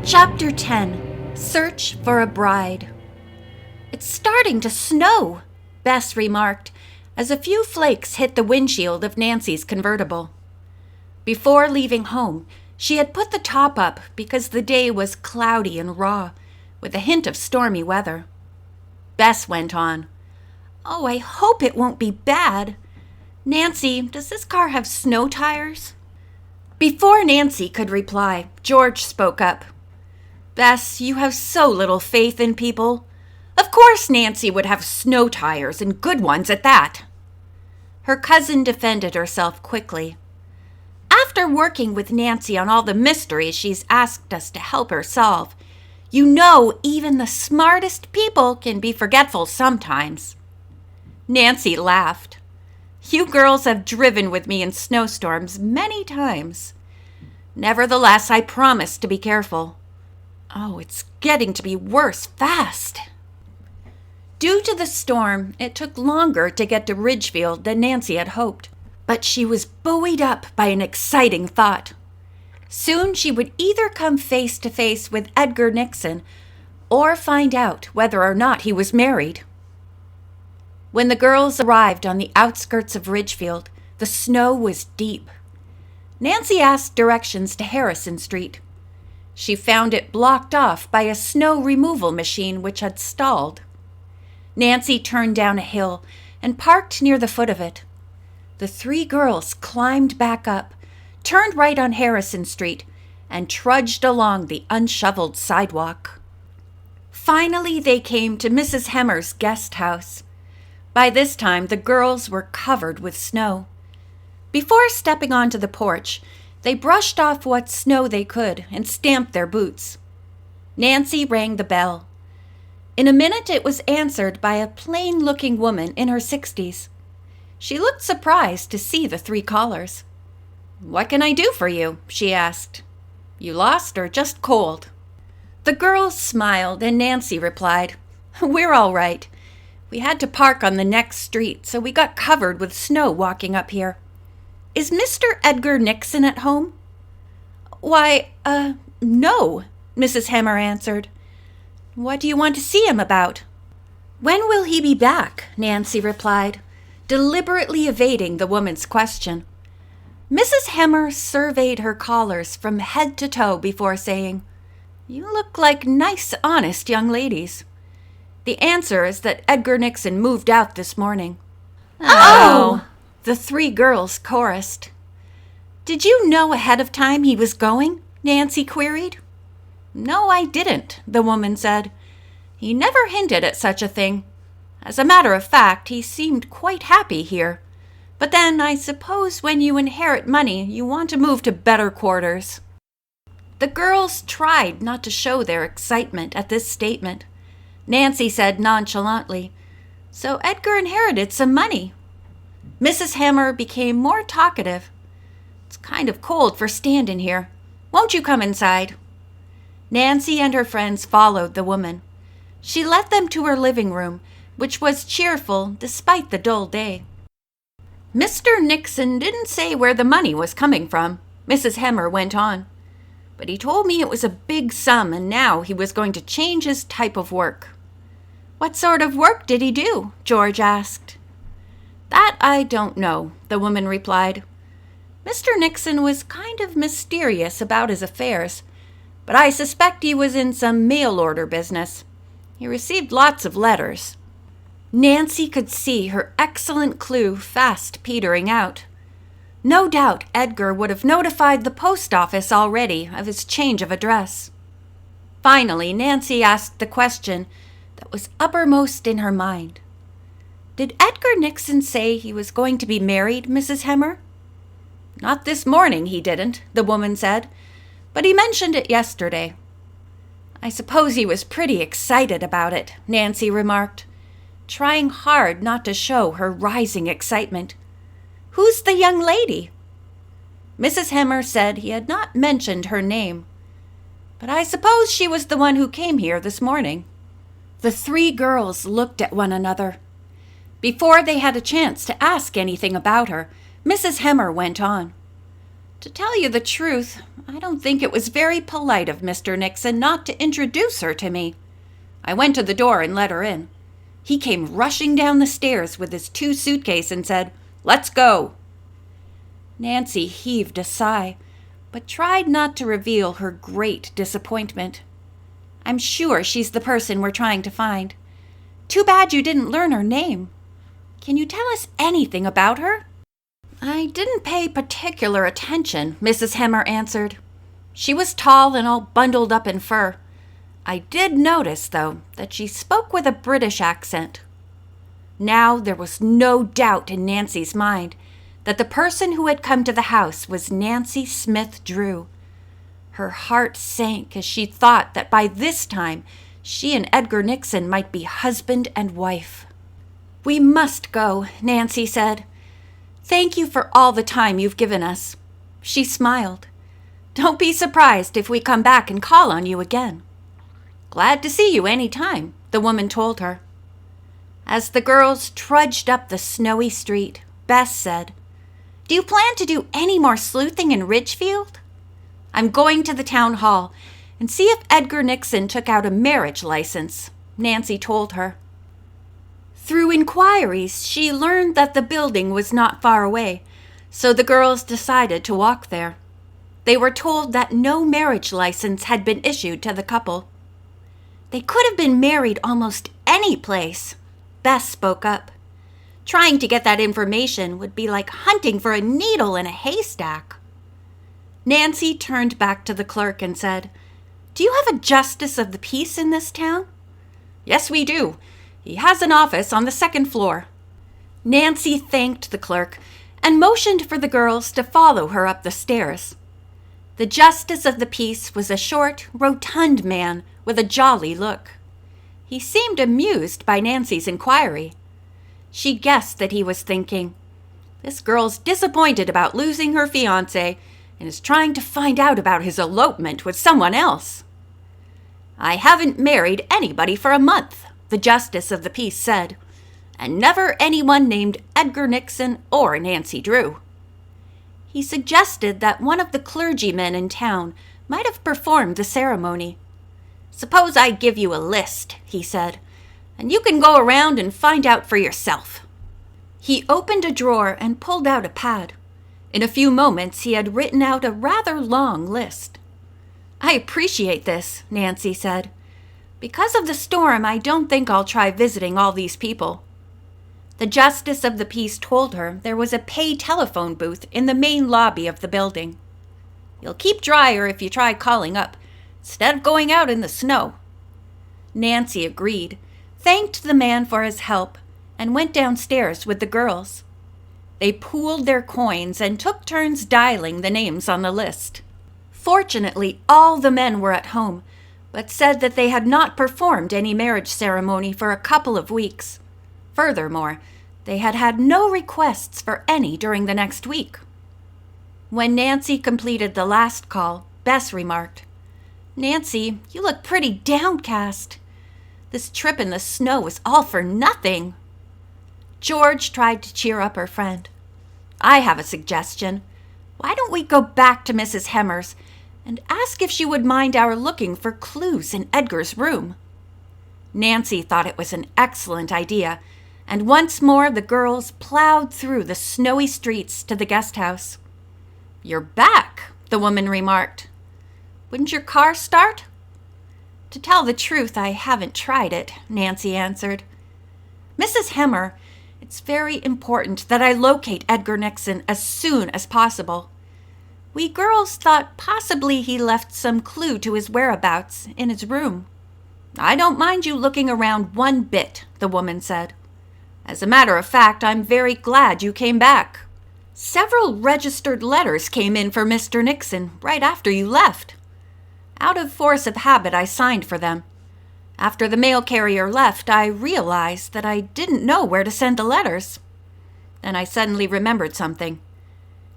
Chapter 10. Search for a Bride. "It's starting to snow," Bess remarked, as a few flakes hit the windshield of Nancy's convertible. Before leaving home, she had put the top up because the day was cloudy and raw, with a hint of stormy weather. Bess went on, "Oh, I hope it won't be bad. Nancy, does this car have snow tires?" Before Nancy could reply, George spoke up. "Bess, you have so little faith in people. Of course Nancy would have snow tires, and good ones at that." Her cousin defended herself quickly. "After working with Nancy on all the mysteries she's asked us to help her solve, you know even the smartest people can be forgetful sometimes." Nancy laughed. "You girls have driven with me in snowstorms many times. Nevertheless, I promise to be careful. Oh, it's getting to be worse fast." Due to the storm, it took longer to get to Ridgefield than Nancy had hoped, but she was buoyed up by an exciting thought. Soon she would either come face to face with Edgar Nixon or find out whether or not he was married. When the girls arrived on the outskirts of Ridgefield, the snow was deep. Nancy asked directions to Harrison Street. She found it blocked off by a snow removal machine which had stalled. Nancy turned down a hill and parked near the foot of it. The three girls climbed back up, turned right on Harrison Street, and trudged along the unshoveled sidewalk. Finally, they came to Mrs. Hemmer's guest house. By this time, the girls were covered with snow. Before stepping onto the porch, they brushed off what snow they could and stamped their boots. Nancy rang the bell. In a minute it was answered by a plain-looking woman in her 60s. She looked surprised to see the three callers. "What can I do for you?" she asked. "You lost or just cold?" The girls smiled and Nancy replied, "We're all right. We had to park on the next street, so we got covered with snow walking up here. Is Mr. Edgar Nixon at home?" "Why, no," Mrs. Hemmer answered. "What do you want to see him about?" "When will he be back?" Nancy replied, deliberately evading the woman's question. Mrs. Hemmer surveyed her callers from head to toe before saying, "You look like nice, honest young ladies. The answer is that Edgar Nixon moved out this morning." "Oh!" The three girls chorused. "Did you know ahead of time he was going?" Nancy queried. "No, I didn't," the woman said. "He never hinted at such a thing. As a matter of fact, he seemed quite happy here. But then, I suppose when you inherit money, you want to move to better quarters." The girls tried not to show their excitement at this statement. Nancy said nonchalantly, "So Edgar inherited some money." Mrs. Hemmer became more talkative. "It's kind of cold for standing here. Won't you come inside?" Nancy and her friends followed the woman. She led them to her living room, which was cheerful despite the dull day. "Mr. Nixon didn't say where the money was coming from," Mrs. Hemmer went on. "But he told me it was a big sum and now he was going to change his type of work." "What sort of work did he do?" George asked. "That I don't know," the woman replied. "Mr. Nixon was kind of mysterious about his affairs, but I suspect he was in some mail order business. He received lots of letters." Nancy could see her excellent clue fast petering out. No doubt Edgar would have notified the post office already of his change of address. Finally, Nancy asked the question that was uppermost in her mind. "Did Edgar Nixon say he was going to be married, Mrs. Hemmer?" "Not this morning, he didn't," the woman said, "but he mentioned it yesterday." "I suppose he was pretty excited about it," Nancy remarked, trying hard not to show her rising excitement. "Who's the young lady?" Mrs. Hemmer said he had not mentioned her name. "But I suppose she was the one who came here this morning." The three girls looked at one another. Before they had a chance to ask anything about her, Mrs. Hemmer went on. To tell you the truth, I don't think it was very polite of Mr. Nixon not to introduce her to me. I went to the door and let her in. He came rushing down the stairs with his 2 suitcases and said, "Let's go." Nancy heaved a sigh, but tried not to reveal her great disappointment. "I'm sure she's the person we're trying to find. Too bad you didn't learn her name. Can you tell us anything about her?" "I didn't pay particular attention," Mrs. Hemmer answered. "She was tall and all bundled up in fur. I did notice, though, that she spoke with a British accent." Now there was no doubt in Nancy's mind that the person who had come to the house was Nancy Smith Drew. Her heart sank as she thought that by this time she and Edgar Nixon might be husband and wife. "We must go," Nancy said. "Thank you for all the time you've given us." She smiled. "Don't be surprised if we come back and call on you again." "Glad to see you any time," the woman told her. As the girls trudged up the snowy street, Bess said, "Do you plan to do any more sleuthing in Ridgefield?" "I'm going to the town hall and see if Edgar Nixon took out a marriage license," Nancy told her. Through inquiries, she learned that the building was not far away, so the girls decided to walk there. They were told that no marriage license had been issued to the couple. "They could have been married almost any place," Bess spoke up. "Trying to get that information would be like hunting for a needle in a haystack." Nancy turned back to the clerk and said, "Do you have a justice of the peace in this town?" "Yes, we do. He has an office on the 2nd floor." Nancy thanked the clerk and motioned for the girls to follow her up the stairs. The justice of the peace was a short, rotund man with a jolly look. He seemed amused by Nancy's inquiry. She guessed that he was thinking, "This girl's disappointed about losing her fiancé and is trying to find out about his elopement with someone else." "I haven't married anybody for a month," the justice of the peace said, "and never anyone named Edgar Nixon or Nancy Drew." He suggested that one of the clergymen in town might have performed the ceremony. "Suppose I give you a list," he said, "and you can go around and find out for yourself." He opened a drawer and pulled out a pad. In a few moments, he had written out a rather long list. "I appreciate this," Nancy said. "Because of the storm, I don't think I'll try visiting all these people." The justice of the peace told her there was a pay telephone booth in the main lobby of the building. "You'll keep drier if you try calling up, instead of going out in the snow." Nancy agreed, thanked the man for his help, and went downstairs with the girls. They pooled their coins and took turns dialing the names on the list. Fortunately, all the men were at home, but said that they had not performed any marriage ceremony for a couple of weeks. Furthermore, they had had no requests for any during the next week. When Nancy completed the last call, Bess remarked, "Nancy, you look pretty downcast. This trip in the snow was all for nothing." George tried to cheer up her friend. "I have a suggestion. Why don't we go back to Mrs. Hemmer's and ask if she would mind our looking for clues in Edgar's room?" Nancy thought it was an excellent idea, and once more the girls plowed through the snowy streets to the guest house. "You're back," the woman remarked. "Wouldn't your car start?" "To tell the truth, I haven't tried it," Nancy answered. "Mrs. Hemmer, it's very important that I locate Edgar Nixon as soon as possible. We girls thought possibly he left some clue to his whereabouts in his room." "I don't mind you looking around one bit," the woman said. "As a matter of fact, I'm very glad you came back. Several registered letters came in for Mr. Nixon right after you left. Out of force of habit, I signed for them. After the mail carrier left, I realized that I didn't know where to send the letters. Then I suddenly remembered something.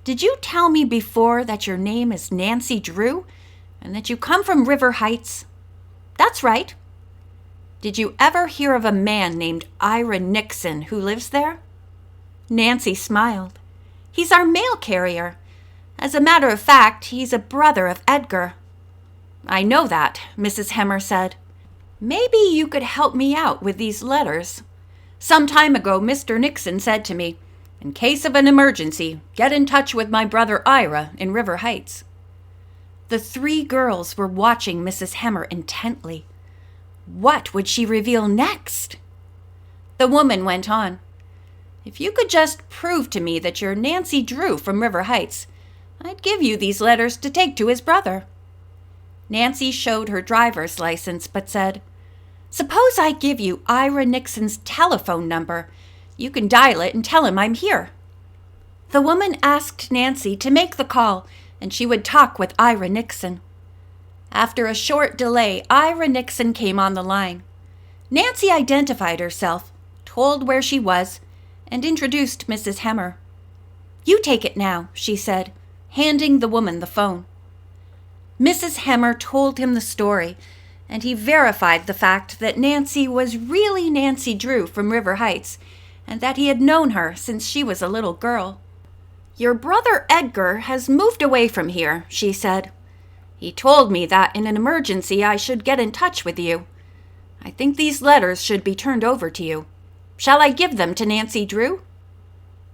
Did you tell me before that your name is Nancy Drew and that you come from River Heights?" "That's right." "Did you ever hear of a man named Edgar Nixon who lives there?" Nancy smiled. "He's our mail carrier. As a matter of fact, he's a brother of Edgar." "I know that," Mrs. Hemmer said. "Maybe you could help me out with these letters. Some time ago, Mr. Nixon said to me, 'In case of an emergency, get in touch with my brother Ira in River Heights.'" The three girls were watching Mrs. Hemmer intently. What would she reveal next? The woman went on. "If you could just prove to me that you're Nancy Drew from River Heights, I'd give you these letters to take to his brother." Nancy showed her driver's license, but said, "Suppose I give you Ira Nixon's telephone number. You can dial it and tell him I'm here." The woman asked Nancy to make the call, and she would talk with Ira Nixon. After a short delay, Ira Nixon came on the line. Nancy identified herself, told where she was, and introduced Mrs. Hemmer. "You take it now," she said, handing the woman the phone. Mrs. Hemmer told him the story, and he verified the fact that Nancy was really Nancy Drew from River Heights, and that he had known her since she was a little girl. "Your brother Edgar has moved away from here," she said. "He told me that in an emergency I should get in touch with you. I think these letters should be turned over to you. Shall I give them to Nancy Drew?"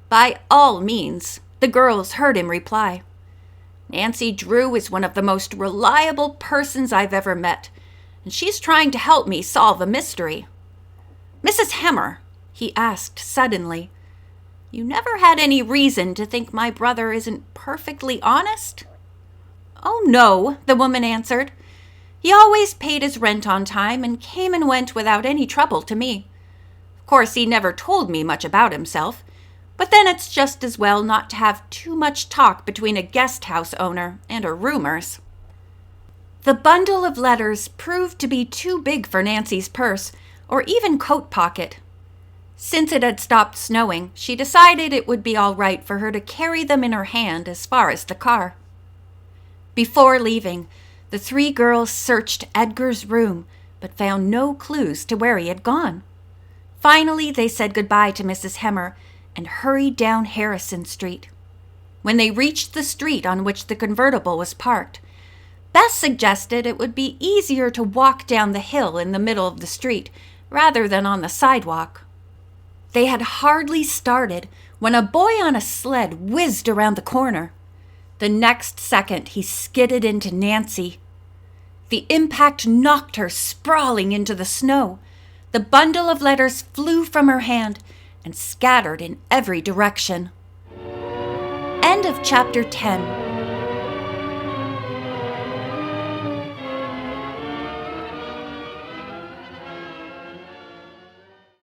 "By all means," the girls heard him reply. "Nancy Drew is one of the most reliable persons I've ever met, and she's trying to help me solve a mystery." "Mrs. Hemmer," he asked suddenly, "you never had any reason to think my brother isn't perfectly honest?" "Oh, no," the woman answered. "He always paid his rent on time and came and went without any trouble to me. Of course, he never told me much about himself, but then it's just as well not to have too much talk between a guest house owner and her roomers." The bundle of letters proved to be too big for Nancy's purse or even coat pocket. Since it had stopped snowing, she decided it would be all right for her to carry them in her hand as far as the car. Before leaving, the three girls searched Edgar's room, but found no clues to where he had gone. Finally, they said goodbye to Mrs. Hemmer and hurried down Harrison Street. When they reached the street on which the convertible was parked, Bess suggested it would be easier to walk down the hill in the middle of the street rather than on the sidewalk. They had hardly started when a boy on a sled whizzed around the corner. The next second, he skidded into Nancy. The impact knocked her sprawling into the snow. The bundle of letters flew from her hand and scattered in every direction. End of Chapter 10.